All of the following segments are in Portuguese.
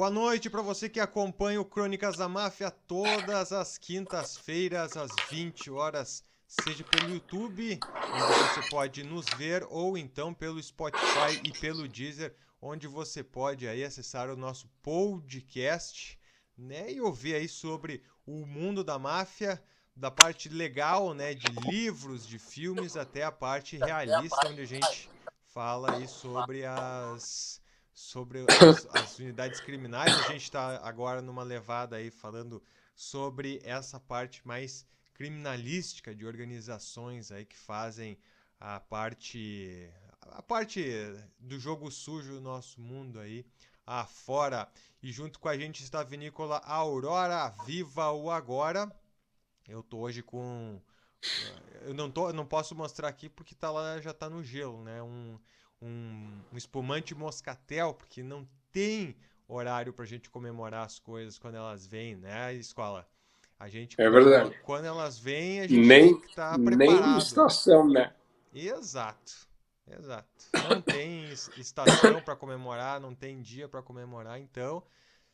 Boa noite para você que acompanha o Crônicas da Máfia todas as quintas-feiras às 20 horas, seja pelo YouTube, onde você pode nos ver, ou então pelo Spotify e pelo Deezer, onde você pode aí acessar o nosso podcast, né, e ouvir aí sobre o mundo da máfia, da parte legal, né, de livros, de filmes, até a parte realista, onde a gente fala aí sobre as unidades criminais. A gente está agora numa levada aí falando sobre essa parte mais criminalística de organizações aí que fazem a parte do jogo sujo do nosso mundo aí afora. E junto com a gente está a vinícola Aurora, viva o agora. Eu tô hoje com eu não posso mostrar aqui porque tá lá, já tá no gelo, né? Um espumante moscatel, porque não tem horário pra gente comemorar as coisas quando elas vêm, né, escola? A gente É verdade. quando elas vêm, a gente tem Nem, que estar nem preparado. estação, né? Exato. Exato. Não tem estação para comemorar, não tem dia para comemorar, então,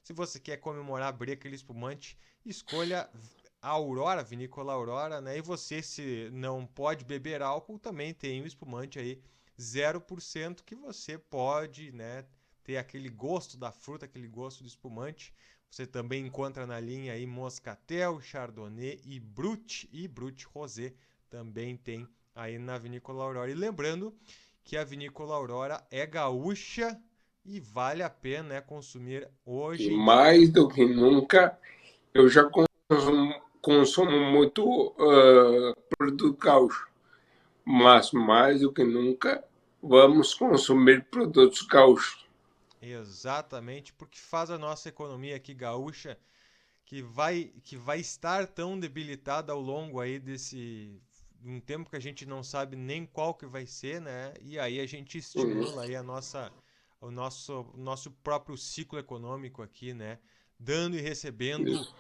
se você quer comemorar, abrir aquele espumante, escolha a Aurora, Vinícola Aurora, né? E você, se não pode beber álcool, também tem o espumante aí 0% que você pode, né, ter aquele gosto da fruta, aquele gosto do espumante. Você também encontra na linha aí Moscatel, Chardonnay e Brut Rosé também tem aí na Vinícola Aurora. E lembrando que a Vinícola Aurora é gaúcha e vale a pena, né, consumir E hoje em dia. mais do que nunca, eu já consumo muito produto gaúcho. Mas mais do que nunca, vamos consumir produtos gaúchos. Exatamente, porque faz a nossa economia aqui gaúcha, que vai estar tão debilitada ao longo aí desse um tempo que a gente não sabe nem qual que vai ser, né? E aí a gente Uhum. estimula aí o nosso próprio ciclo econômico aqui, né? Dando e recebendo Isso.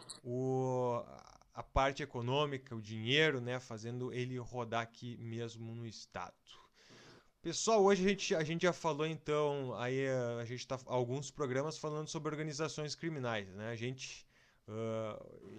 a parte econômica, o dinheiro, né? Fazendo ele rodar aqui mesmo no estado. Pessoal, hoje a gente já falou então, aí a gente tá alguns programas falando sobre organizações criminais, né?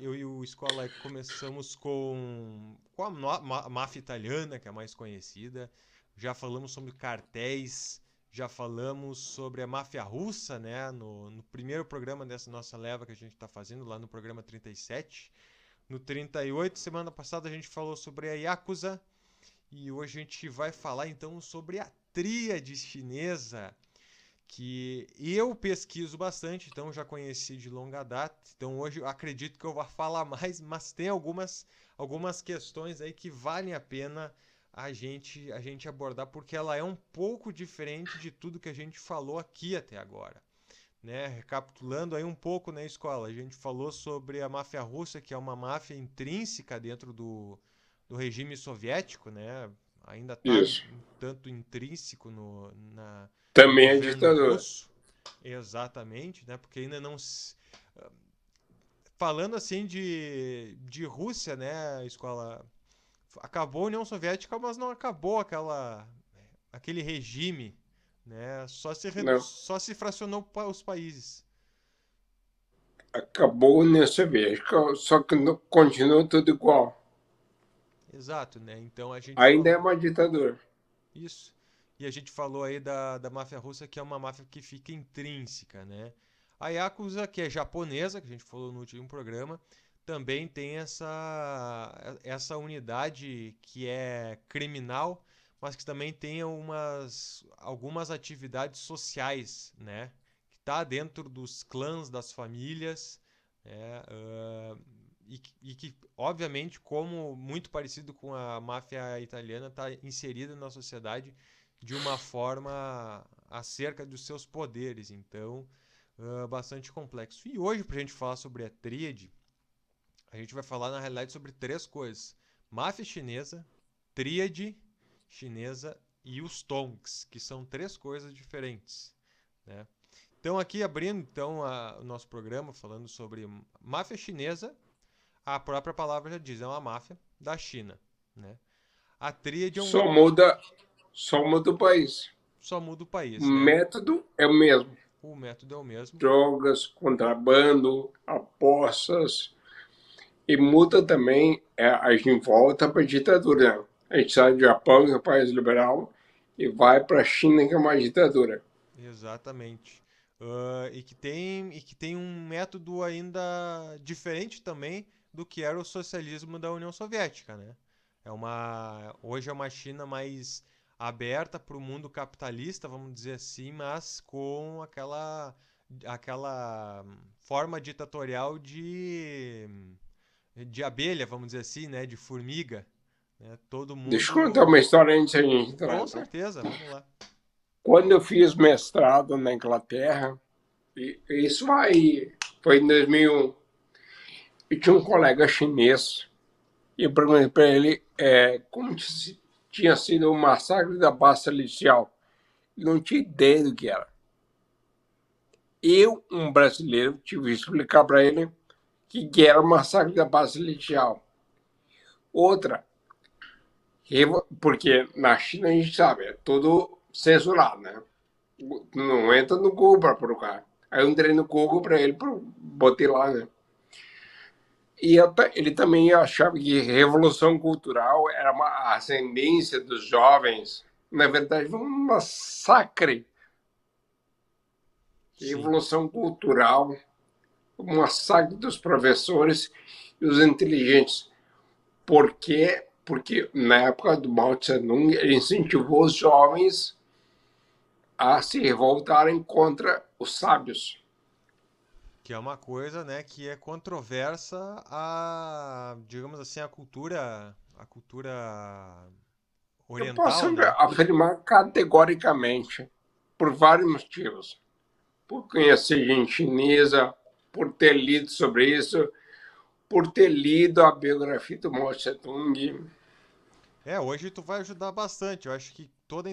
Eu e o Escola começamos com a máfia italiana, que é a mais conhecida. Já falamos sobre cartéis, já falamos sobre a máfia russa, né? No primeiro programa dessa nossa leva que a gente está fazendo, lá no programa 37. No 38, semana passada, a gente falou sobre a Yakuza. E hoje a gente vai falar então sobre a tríade chinesa, que eu pesquiso bastante, então já conheci de longa data. Então hoje eu acredito que eu vou falar mais, mas tem algumas questões aí que valem a pena a gente abordar, porque ela é um pouco diferente de tudo que a gente falou aqui até agora. Né? Recapitulando aí um pouco na escola, a gente falou sobre a máfia russa, que é uma máfia intrínseca dentro do regime soviético, né? Ainda está Isso. um tanto intrínseco no Também é governo ditador. russo, exatamente, né? Porque ainda não falando assim de Rússia, né? Escola acabou a União Soviética, mas não acabou aquele regime, né? Não. Só se fracionou os países. Acabou a União Soviética, só que continua tudo igual. Exato, né? Então a gente Ainda é falou uma ditadura. isso. E a gente falou aí da máfia russa, que é uma máfia que fica intrínseca, né? A Yakuza, que é japonesa, que a gente falou no último programa, também tem essa unidade que é criminal, mas que também tem algumas atividades sociais, né? Que está dentro dos clãs, das famílias, né? E que, obviamente, como muito parecido com a máfia italiana, está inserida na sociedade de uma forma acerca dos seus poderes. Então, bastante complexo. E hoje, para a gente falar sobre a tríade, a gente vai falar, na realidade, sobre três coisas: máfia chinesa, tríade chinesa e os tongs, que são três coisas diferentes, né? Então, aqui abrindo então o nosso programa, falando sobre máfia chinesa, a própria palavra já diz, é uma máfia da China, né? A tríade é um Só muda, só muda o país. só muda o O país, né? método é o mesmo. O método é o mesmo. Drogas, contrabando, apostas. E muda também, a gente volta para a ditadura. Né? A gente sai do Japão, que é um país liberal, e vai para a China, que é uma ditadura. Exatamente. E que tem um método ainda diferente também do que era o socialismo da União Soviética, né? Hoje é uma China mais aberta para o mundo capitalista, vamos dizer assim, mas com aquela forma ditatorial de abelha, vamos dizer assim, né? De formiga, né? Todo Deixa eu contar mundo. uma história antes de a gente Com entrar. Tá? certeza, vamos lá. Quando eu fiz mestrado na Inglaterra, e isso foi em 2001, e tinha um colega chinês, e eu perguntei para ele como tinha sido o massacre da Basta Lixiao. Ele não tinha ideia do que era. Eu, um brasileiro, tive que explicar para ele que era o massacre da Basta Lixiao. Outra, porque na China a gente sabe, é tudo censurado, né? Não entra no Google para procurar. Aí eu entrei no Google para ele, botei lá, né? E ele também achava que revolução cultural era uma ascendência dos jovens. Na verdade, foi um massacre. Sim. Revolução cultural, um massacre dos professores e os inteligentes. Por quê? Porque na época do Mao Tse-tung, ele incentivou os jovens a se revoltarem contra os sábios. Que é uma coisa, né, que é controversa digamos assim, a cultura Eu posso oriental, né? afirmar categoricamente, por vários motivos. Por conhecer gente chinesa, por ter lido sobre isso, por ter lido a biografia do Mao Tse-tung. Hoje tu vai ajudar bastante. Eu acho que toda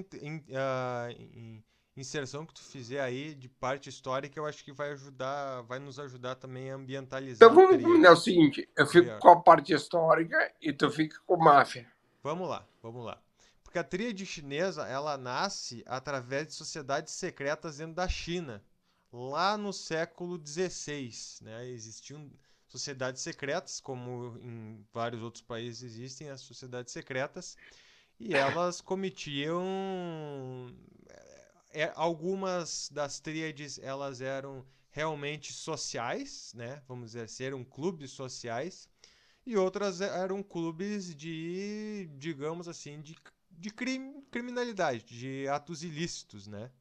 inserção que tu fizer aí de parte histórica, eu acho que vai nos ajudar também a Então ambientalizar a vamos combinar o tríade. seguinte: eu fico Melhor. com a parte histórica e tu fica com a máfia. Vamos lá, vamos lá. Porque a tríade chinesa, ela nasce através de sociedades secretas dentro da China, lá no século XVI, né? Existiam sociedades secretas, como em vários outros países existem as sociedades secretas, e elas cometiam algumas das tríades, elas eram realmente sociais, né? Vamos dizer, assim, eram clubes sociais, e outras eram clubes de, digamos assim, de criminalidade, de atos ilícitos, né?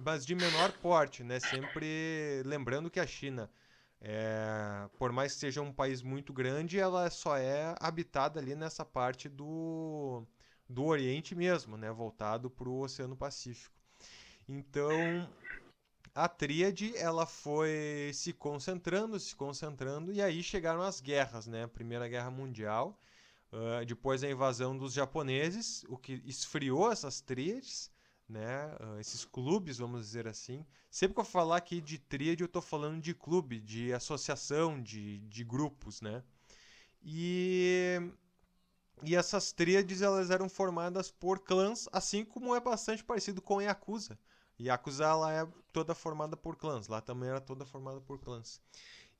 Mas de menor porte, né? Sempre lembrando que a China, por mais que seja um país muito grande, ela só é habitada ali nessa parte do Oriente mesmo, né? Voltado para o Oceano Pacífico. Então, a tríade ela foi se concentrando e aí chegaram as guerras, né? A Primeira Guerra Mundial, depois a invasão dos japoneses, o que esfriou essas tríades, né? Esses clubes, vamos dizer assim. Sempre que eu falar aqui de tríade, eu estou falando de clube, de associação, de grupos, né? E, e essas tríades elas eram formadas por clãs, assim como é bastante parecido com Yakuza. Yakuza ela é toda formada por clãs, lá também era toda formada por clãs.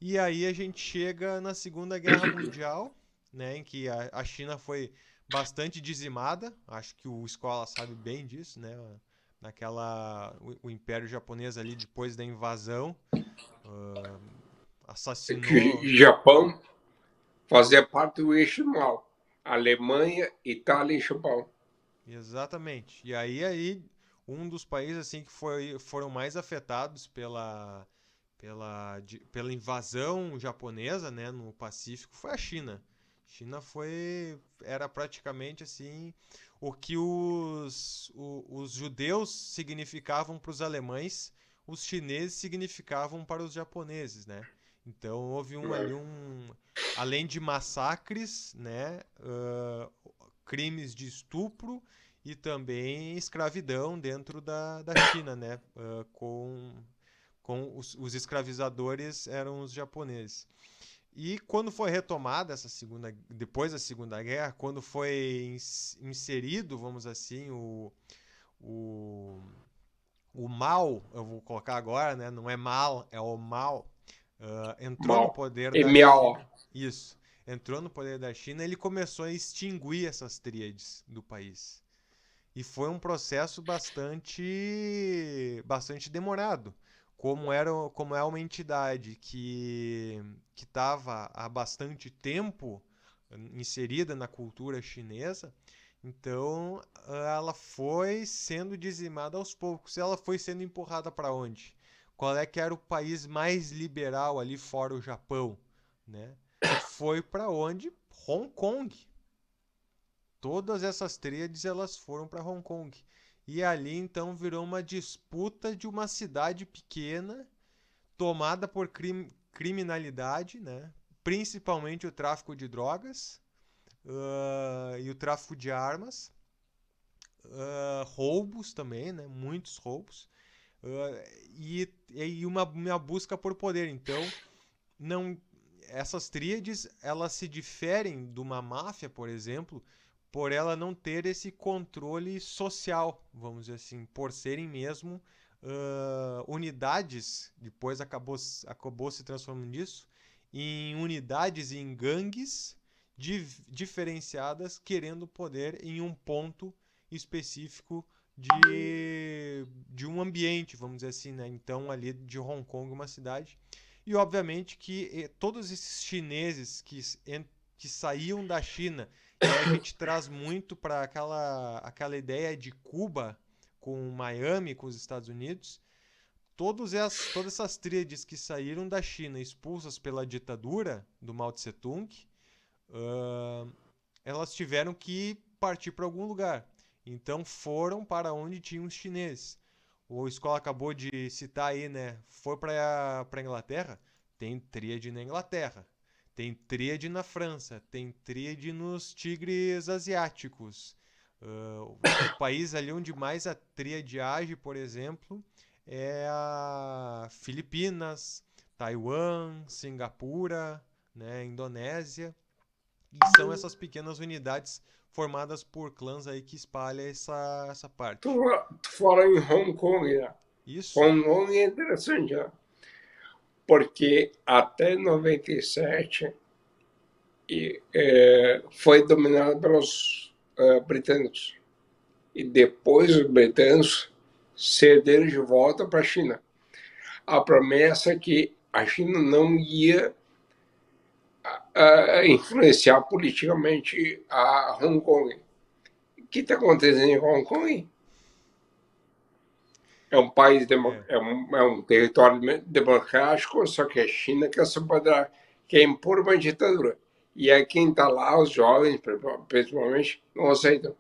E aí a gente chega na Segunda Guerra Mundial, né, em que a China foi bastante dizimada. Acho que o Escola sabe bem disso, né? O Império Japonês ali depois da invasão uh, assassinou. Que Japão fazia parte do eixo mal. Alemanha, Itália e Japão. Exatamente. E aí um dos países assim que foram mais afetados pela invasão japonesa, né, no Pacífico foi a China. China era praticamente assim o que os judeus significavam para os alemães, os chineses significavam para os japoneses, né? Então houve além de massacres, né, crimes de estupro e também escravidão dentro da China, né, com os escravizadores eram os japoneses. E quando foi retomada depois da Segunda Guerra, quando foi inserido, vamos assim, o, O Mao, eu vou colocar agora, né? Não é mal, é o Mao. Entrou no Mal. poder da MAO. China. Isso. Entrou no poder da China, ele começou a extinguir essas tríades do país. E foi um processo bastante demorado. Como é uma entidade que estava há bastante tempo inserida na cultura chinesa, então ela foi sendo dizimada aos poucos. Ela foi sendo empurrada para onde? Qual é que era o país mais liberal ali fora o Japão, né? Foi para onde? Hong Kong. Todas essas tríades elas foram para Hong Kong. E ali então virou uma disputa de uma cidade pequena tomada por criminalidade, né? Principalmente o tráfico de drogas e o tráfico de armas, roubos também, né? Muitos roubos e uma busca por poder. Então não essas tríades elas se diferem de uma máfia, por exemplo, por ela não ter esse controle social, vamos dizer assim, por serem mesmo unidades, depois acabou se transformando nisso, em unidades, em gangues diferenciadas, querendo poder em um ponto específico de um ambiente, vamos dizer assim, né? Então, ali de Hong Kong, uma cidade. E, obviamente, que todos esses chineses que saíam da China, e aí a gente traz muito para aquela ideia de Cuba com Miami, com os Estados Unidos, todas essas tríades que saíram da China expulsas pela ditadura do Mao Tse Tung, uh, elas tiveram que partir para algum lugar. Então foram para onde tinham os chineses. O Escola acabou de citar aí, né? Foi para a Inglaterra? Tem tríade na Inglaterra. Tem tríade na França. Tem tríade nos tigres asiáticos. O país ali onde mais a tríade age, por exemplo, é a Filipinas, Taiwan, Singapura, né, Indonésia. E são essas pequenas unidades formadas por clãs aí que espalha essa parte. Tu fala em Hong Kong, né? Isso? Hong Kong é interessante, né? Porque até 97 foi dominado pelos britânicos. E depois os britânicos cederam de volta para a China. A promessa é que a China não ia influenciar politicamente a Hong Kong. O que está acontecendo em Hong Kong? É um país, É. é um território democrático, só que a China quer impor uma ditadura. E aí quem está lá, os jovens, principalmente, não aceitam.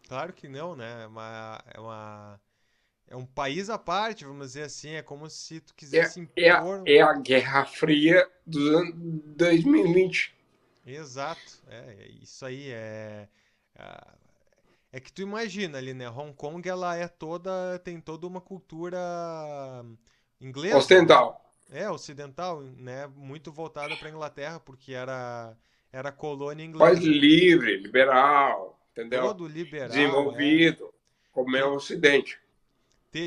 Claro que não, né? É um país à parte, vamos dizer assim. É como se tu É, quisesse é, impor. é a Guerra Fria dos anos 2020. Exato. Isso aí ah, é que tu imagina ali, né? Hong Kong ela tem toda uma cultura inglesa, né? Ocidental. Ocidental, né? Muito voltada para a Inglaterra, porque era colônia País inglesa, né? livre, liberal, entendeu? Todo liberal, Desenvolvido, como é o Te- Ocidente.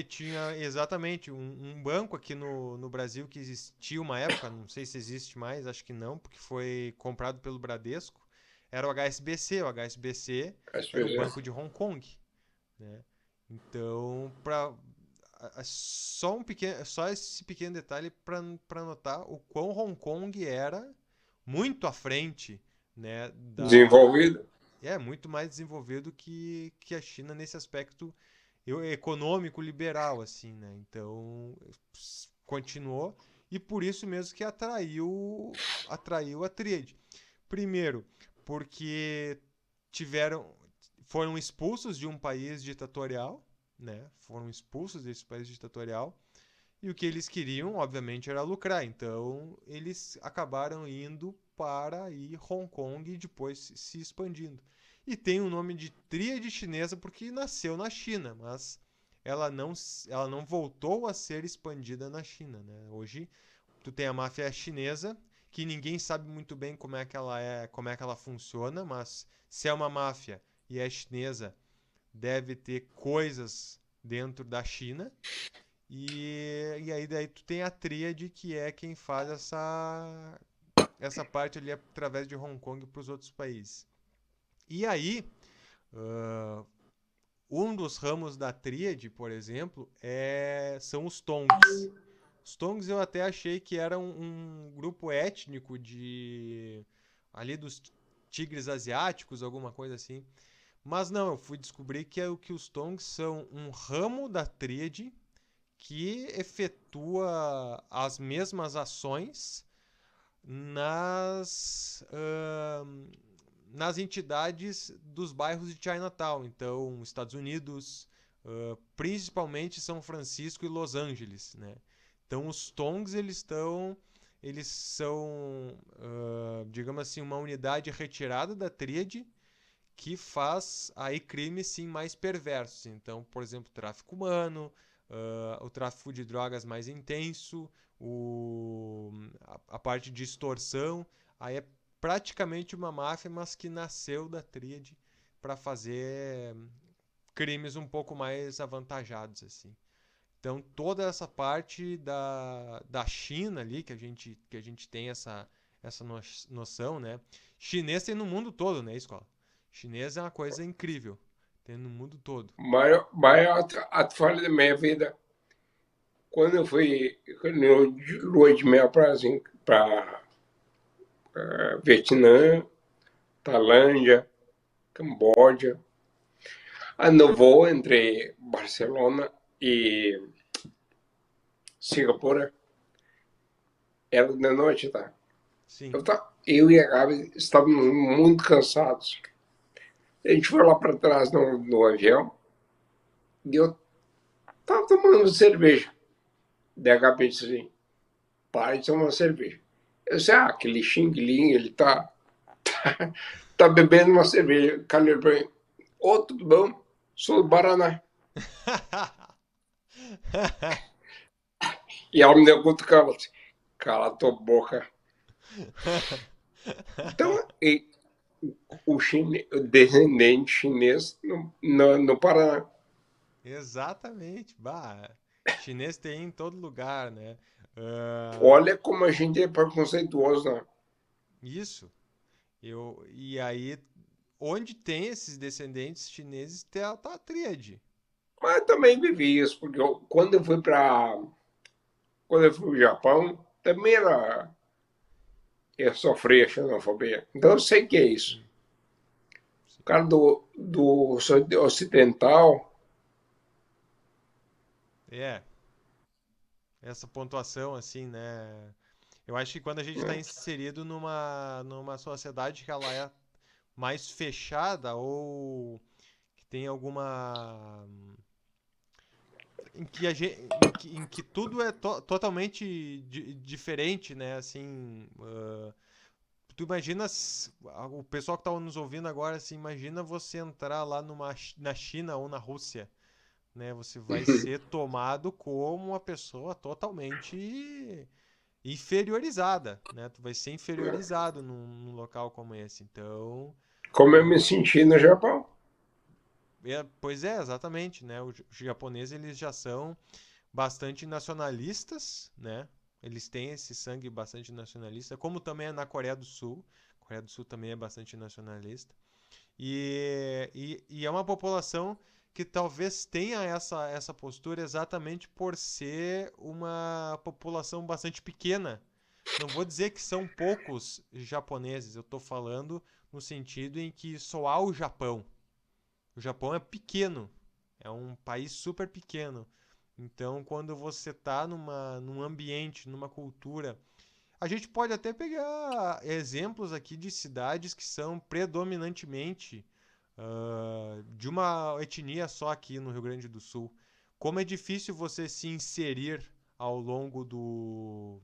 tinha exatamente um banco aqui no Brasil que existia uma época, não sei se existe mais, acho que não, porque foi comprado pelo Bradesco. Era o HSBC. O HSBC As era o pessoas. Banco de Hong Kong, né? Então, só esse pequeno detalhe para notar o quão Hong Kong era muito à frente, né, Desenvolvido. muito mais desenvolvido que a China nesse aspecto econômico liberal, assim, né? Então continuou e por isso mesmo que atraiu a tríade. Primeiro, porque tiveram foram expulsos de um país ditatorial, né? Foram expulsos desse país ditatorial e o que eles queriam, obviamente, era lucrar. Então, eles acabaram indo para aí Hong Kong e depois se expandindo. E tem o nome de Tríade Chinesa porque nasceu na China, mas ela não voltou a ser expandida na China, né? Hoje, tu tem a máfia chinesa, que ninguém sabe muito bem como é que ela funciona, mas se é uma máfia e é chinesa, deve ter coisas dentro da China. E aí daí tu tem a tríade, que é quem faz essa parte ali através de Hong Kong para os outros países. E aí, ah, um dos ramos da tríade, por exemplo, são os Tongs. Os Tongs eu até achei que era um grupo étnico de ali dos tigres asiáticos, alguma coisa assim. Mas não, eu fui descobrir que os Tongs são um ramo da tríade que efetua as mesmas ações nas, nas entidades dos bairros de Chinatown. Então, Estados Unidos, principalmente São Francisco e Los Angeles, né? Então, os Tongs, eles são, digamos assim, uma unidade retirada da tríade que faz aí crimes sim mais perversos. Então, por exemplo, tráfico humano, o tráfico de drogas mais intenso, a parte de extorsão. Aí é praticamente uma máfia, mas que nasceu da tríade para fazer crimes um pouco mais avantajados assim. Então toda essa parte da China ali que a gente tem essa noção, né? Chinês tem no mundo todo, né, escola? Chinês é uma coisa incrível, tem no mundo todo. Maior falha da minha vida, quando eu fui no lua de mel para Vietnã, Tailândia, Camboja. No voo entre Barcelona e Singapura, era de noite, tá? Sim. Eu e a Gabi estávamos muito cansados. A gente foi lá para trás no avião e eu estava tomando cerveja. Daí a Gabi disse assim, para de tomar cerveja. Eu disse, aquele Xing Ling, ele tá bebendo uma cerveja. O cara olhou para mim, tudo bom? Sou do Paraná. E ela me deu cutucada, assim, cala tua boca. Então, o descendente chinês no Paraná. Exatamente. Bah, chinês tem em todo lugar, né? Ah, Olha como a gente é preconceituoso, né? isso. E aí, onde tem esses descendentes chineses, tá a tríade. Mas também vivi isso, porque quando eu fui pro Japão, também eu sofri a xenofobia. Então eu sei que é isso. Sim, sim. O cara do ocidental, É, essa pontuação, assim, né? Eu acho que quando a gente está né? inserido numa sociedade que ela é mais fechada ou que tem alguma em que tudo é totalmente diferente, né? Assim, tu imagina o pessoal que está nos ouvindo agora, assim, imagina você entrar lá na China ou na Rússia, né? Você vai ser tomado como uma pessoa totalmente inferiorizada, né? Tu vai ser inferiorizado num local como esse. Então, Como eu me uh, senti no Japão. pois é, exatamente, né? Os japoneses eles já são bastante nacionalistas, né? Eles têm esse sangue bastante nacionalista, como também é na Coreia do Sul. A Coreia do Sul também é bastante nacionalista. E é uma população que talvez tenha essa postura exatamente por ser uma população bastante pequena. Não vou dizer que são poucos japoneses, eu estou falando no sentido em que só há o Japão. O Japão é pequeno, é um país super pequeno. Então, quando você está num ambiente, numa cultura. A gente pode até pegar exemplos aqui de cidades que são predominantemente de uma etnia só aqui no Rio Grande do Sul. Como é difícil você se inserir ao longo do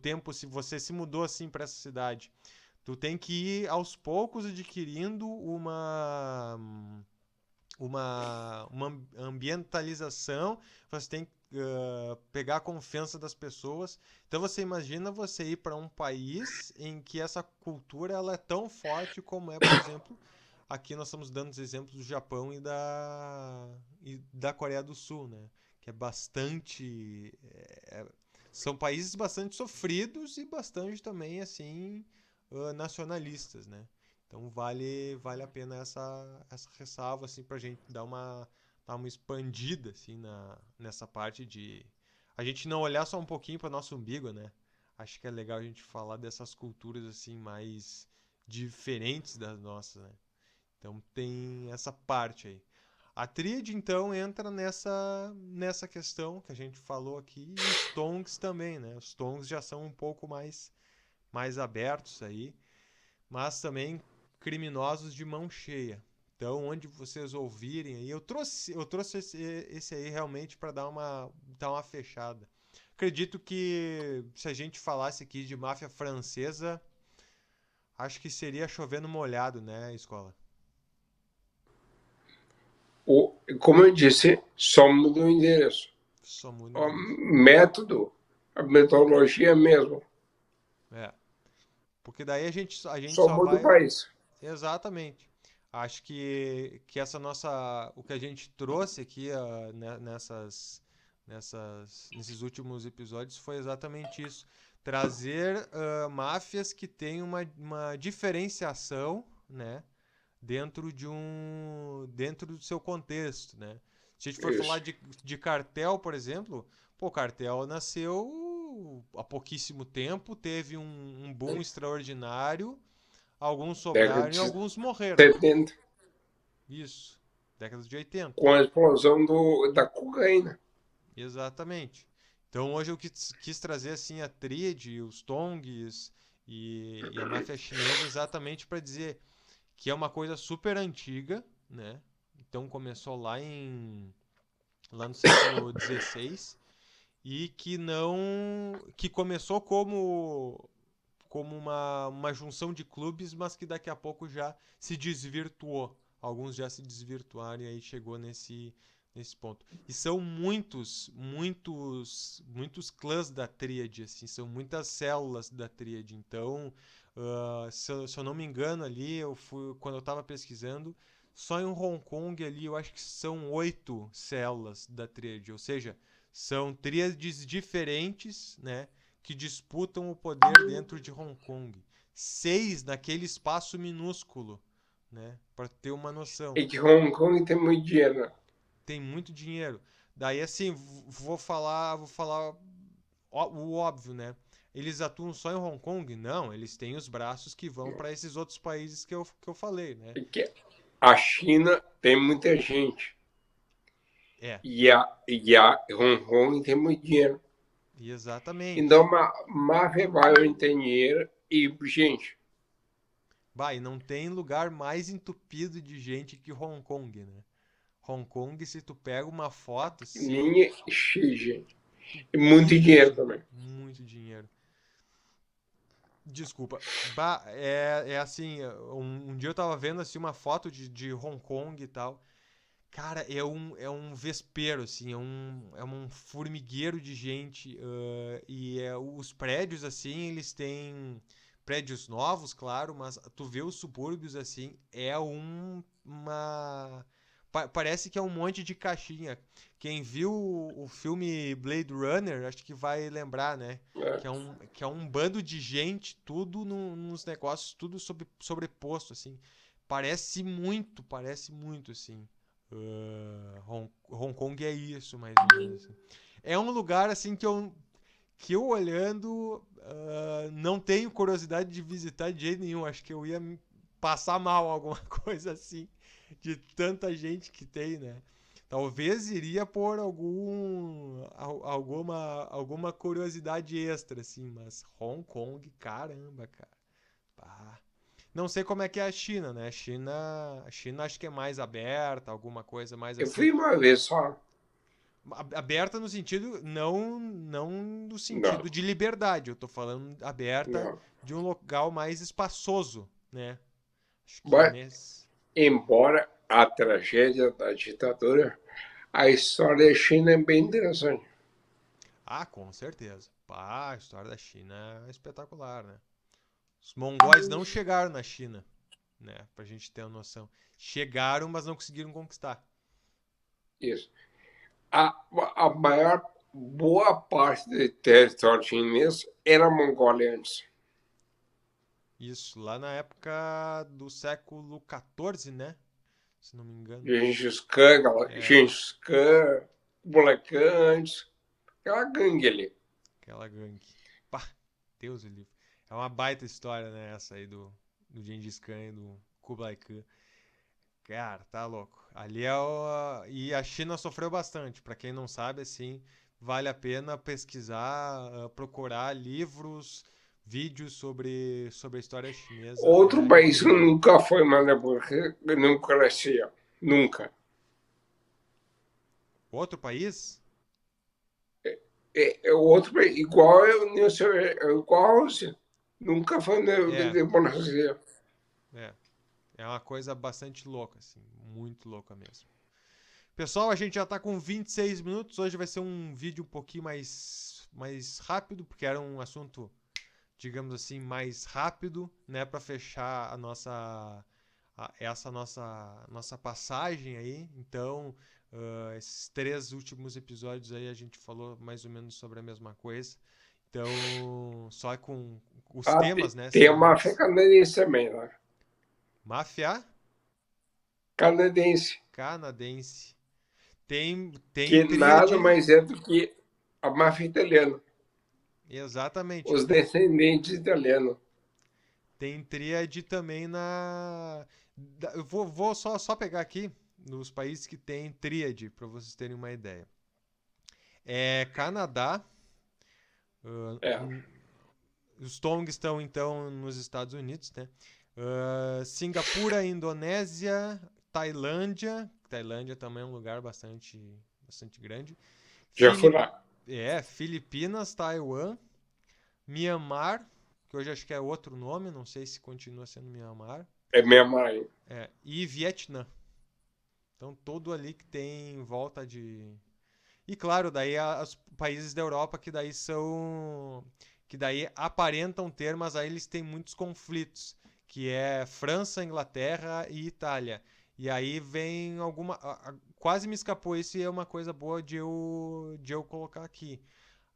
tempo se você se mudou assim para essa cidade. Tu tem que ir aos poucos adquirindo uma ambientalização, você tem que pegar a confiança das pessoas. Então você imagina você ir para um país em que essa cultura ela é tão forte como é, por exemplo, aqui nós estamos dando os exemplos do Japão e da Coreia do Sul, né? Que é bastante. São países bastante sofridos e bastante também, assim, nacionalistas, né? Então vale a pena essa ressalva, assim, pra gente dar uma expandida, assim, nessa parte de. A gente não olhar só um pouquinho para nosso umbigo, né? Acho que é legal a gente falar dessas culturas, assim, mais diferentes das nossas, né? Então tem essa parte aí. A tríade, então, entra nessa questão que a gente falou aqui, e os tongs também, né? Os tongs já são um pouco mais abertos aí, mas também criminosos de mão cheia. Então, onde vocês ouvirem aí, eu trouxe esse aí realmente para dar uma fechada. Acredito que se a gente falasse aqui de máfia francesa, acho que seria chovendo molhado, né, escola? Como eu disse, só muda o endereço. Só muda o O endereço. método, a metodologia é a mesma, É. Porque daí a gente só só muda o vai. país. Exatamente. Acho que essa nossa. O que a gente trouxe aqui nesses últimos episódios foi exatamente isso. Trazer máfias que têm uma diferenciação, né? Dentro do seu contexto, né? Se a gente for falar Isso. de cartel, por exemplo, pô, cartel nasceu há pouquíssimo tempo, teve um boom extraordinário, alguns Década sobraram e de alguns morreram. 70, Isso, década de 80. com a explosão da cocaína. Exatamente. Então hoje eu quis trazer assim a tríade, os tongs e a máfia chinesa exatamente para dizer que é uma coisa super antiga, né? Então começou lá no século XVI e que começou como uma junção de clubes, mas que daqui a pouco já se desvirtuou. Alguns já se desvirtuaram e aí chegou nesse ponto. E são muitos clãs da tríade, assim, são muitas células da tríade. Então, se eu não me engano ali, quando eu estava pesquisando, só em Hong Kong ali eu acho que são 8 células da tríade, ou seja, são tríades diferentes, né? Que disputam o poder dentro de Hong Kong. 6 naquele espaço minúsculo, né? Para ter uma noção. E que Hong Kong tem muito dinheiro, né? Tem muito dinheiro. Daí assim, vou falar o óbvio, né? Eles atuam só em Hong Kong? Não, eles têm os braços que vão para esses outros países que eu falei, né? E que a China tem muita gente. É, E a Hong Kong tem muito dinheiro. Então, exatamente. máfia vai tem dinheiro e gente. Bah, e não tem lugar mais entupido de gente que Hong Kong, né? Hong Kong, se tu pega uma foto, assim, Linha cheia de gente. tu E muito dinheiro enche também. muito dinheiro. Desculpa. Bah, é assim, um dia eu tava vendo assim uma foto de Hong Kong e tal. Cara, é um vespeiro, assim, é um formigueiro de gente. E os prédios, assim, eles têm prédios novos, claro, mas tu vê os subúrbios, assim, parece que é um monte de caixinha. Quem viu o filme Blade Runner, acho que vai lembrar, né? Né? Que é um bando de gente, tudo nos negócios, tudo sobreposto, assim. Parece muito, assim. Hong Kong é isso, mais ou menos. Assim. É um lugar, assim, que eu olhando, não tenho curiosidade de visitar de jeito nenhum. Acho que eu ia passar mal, alguma coisa assim, de tanta gente que tem, né? Talvez iria por alguma curiosidade extra, assim, mas Hong Kong, caramba, cara. Pá. Não sei como é que é a China, né? A China acho que é mais aberta, alguma coisa mais Eu assim. fui uma vez só. Aberta no sentido, não no Não, sentido de liberdade. Eu tô falando aberta não. de um local mais espaçoso, né? Acho que Mas, nesse. embora a tragédia da ditadura, a história da China é bem interessante. Ah, com certeza. Pá, a história da China é espetacular, né? Os mongóis não chegaram na China. né? Pra gente ter uma noção. Chegaram, mas não conseguiram conquistar. Isso. A maior boa parte do território chinês era a Mongólia antes. Isso, lá na época do século XIV, né? Se não me engano. Gengis Khan, É, Gengis Khan, Kublai Khan antes, aquela gangue ali. aquela gangue. Pá, Deus o livre. É uma baita história, né? Essa aí do Gengis Khan e do Kublai Khan. Cara, tá louco. Ali é o... E a China sofreu bastante. Pra quem não sabe, assim, vale a pena pesquisar, procurar livros, vídeos sobre a história chinesa. Outro É país que incrível. nunca foi uma democracia. Nunca. Outro país? É outro país, igual a União Soviética, igual a Rússia. Nunca foi uma É, democracia. é. É uma coisa bastante louca, assim. Muito louca mesmo. Pessoal, a gente já tá com 26 minutos. Hoje vai ser um vídeo um pouquinho mais rápido, porque era um assunto, digamos assim, mais rápido, né, para fechar essa nossa passagem aí. Então, esses 3 últimos episódios aí a gente falou mais ou menos sobre a mesma coisa. Então, só com os temas, né, Tem a máfia seguintes. canadense também, né? Máfia Canadense, canadense. Tem que nada tríade, mais é do que a máfia italiana, exatamente. os descendentes italianos. Tem tríade também eu vou só pegar aqui nos países que tem tríade, para vocês terem uma ideia. É Canadá, É, os Tongs estão então nos Estados Unidos, né? Singapura, Indonésia, Tailândia. Tailândia também é um lugar bastante grande. já fui Filip, lá. Filipinas, Taiwan, Mianmar, que hoje acho que é outro nome, não sei se continua sendo Mianmar. É minha mãe. E Vietnã. Então, todo ali que tem volta de. E claro, daí os países da Europa que daí são. Que daí aparentam ter, mas aí eles têm muitos conflitos. Que é França, Inglaterra e Itália. E aí vem alguma. Quase me escapou isso e é uma coisa boa de eu colocar aqui.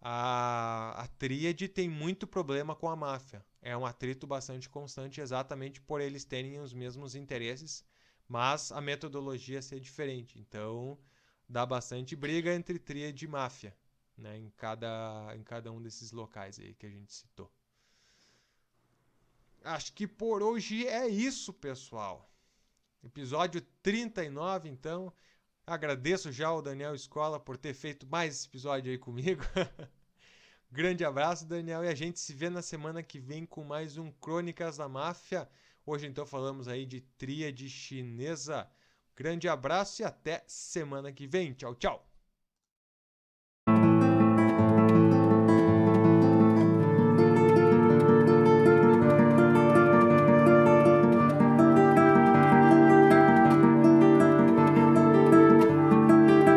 A tríade tem muito problema com a máfia. É um atrito bastante constante, exatamente por eles terem os mesmos interesses, mas a metodologia ser diferente. Então, dá bastante briga entre tríade e máfia, né, em cada um desses locais aí que a gente citou. Acho que por hoje é isso, pessoal. Episódio 39, então. Agradeço já ao Daniel Escola por ter feito mais esse episódio aí comigo. Grande abraço, Daniel, e a gente se vê na semana que vem com mais um Crônicas da Máfia. Hoje então falamos aí de tríade chinesa. Grande abraço e até semana que vem. Tchau, tchau.